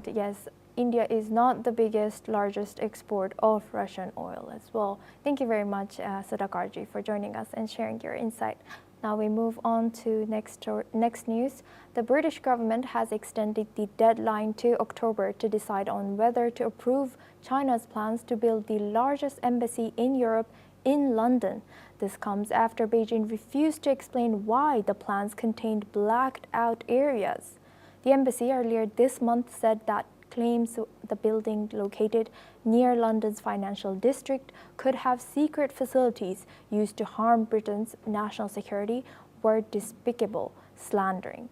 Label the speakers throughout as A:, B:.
A: point, yes, India is not the largest export of Russian oil as well. Thank you very much, Sudhakarji, for joining us and sharing your insight. Now we move on to next news. The British government has extended the deadline to October to decide on whether to approve China's plans to build the largest embassy in Europe in London. This comes after Beijing refused to explain why the plans contained blacked out areas. The embassy earlier this month said that claims the building located near London's financial district could have secret facilities used to harm Britain's national security were despicable slandering.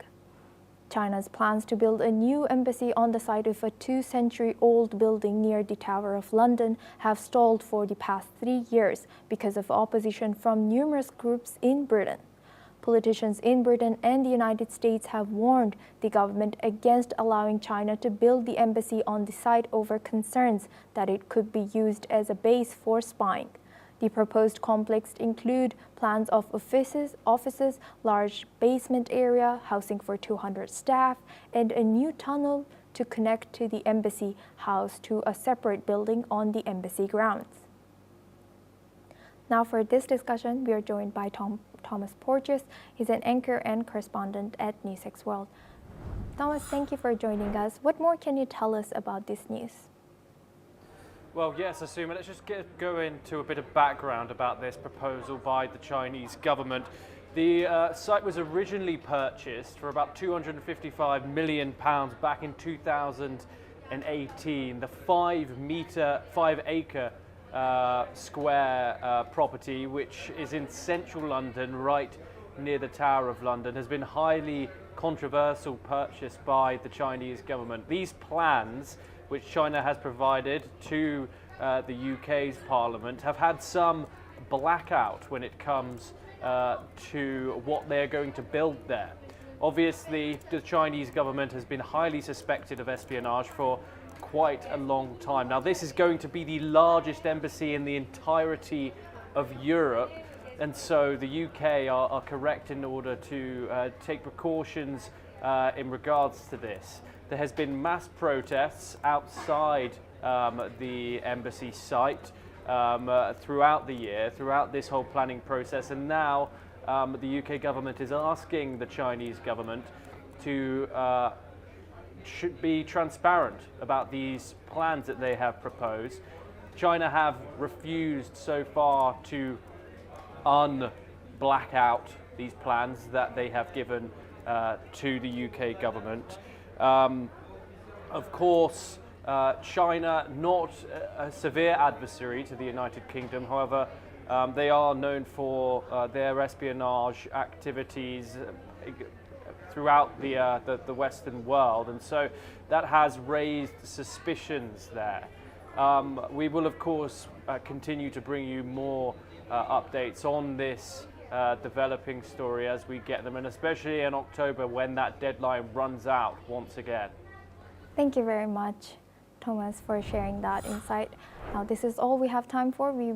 A: China's plans to build a new embassy on the site of a 2-century-old building near the Tower of London have stalled for the past 3 years because of opposition from numerous groups in Britain. Politicians in Britain and the United States have warned the government against allowing China to build the embassy on the site over concerns that it could be used as a base for spying. The proposed complex include plans of offices, large basement area, housing for 200 staff, and a new tunnel to connect to the embassy house to a separate building on the embassy grounds. Now for this discussion, we are joined by Thomas Porges. He's an anchor and correspondent at NewsX World. Thomas, thank you for joining us. What more can you tell us about this news?
B: Well, yes, Asuma, let's just go into a bit of background about this proposal by the Chinese government. The site was originally purchased for about £255 million back in 2018. The 5-acre square property, which is in central London, right near the Tower of London, has been highly controversial purchase by the Chinese government. These plans, which China has provided to the UK's Parliament, have had some blackout when it comes to what they're going to build there. Obviously, the Chinese government has been highly suspected of espionage for quite a long time. Now, this is going to be the largest embassy in the entirety of Europe, and so the UK are correct in order to take precautions in regards to this. There has been mass protests outside the embassy site throughout the year, throughout this whole planning process, and now the UK government is asking the Chinese government to should be transparent about these plans that they have proposed. China have refused so far to unblack out these plans that they have given to the UK government. Of course, China, not a severe adversary to the United Kingdom, however, they are known for their espionage activities throughout the Western world, and so that has raised suspicions there. We will, of course, continue to bring you more updates on this developing story as we get them, and especially in October when that deadline runs out once again.
A: Thank you very much, Thomas, for sharing that insight. Now, this is all we have time for. We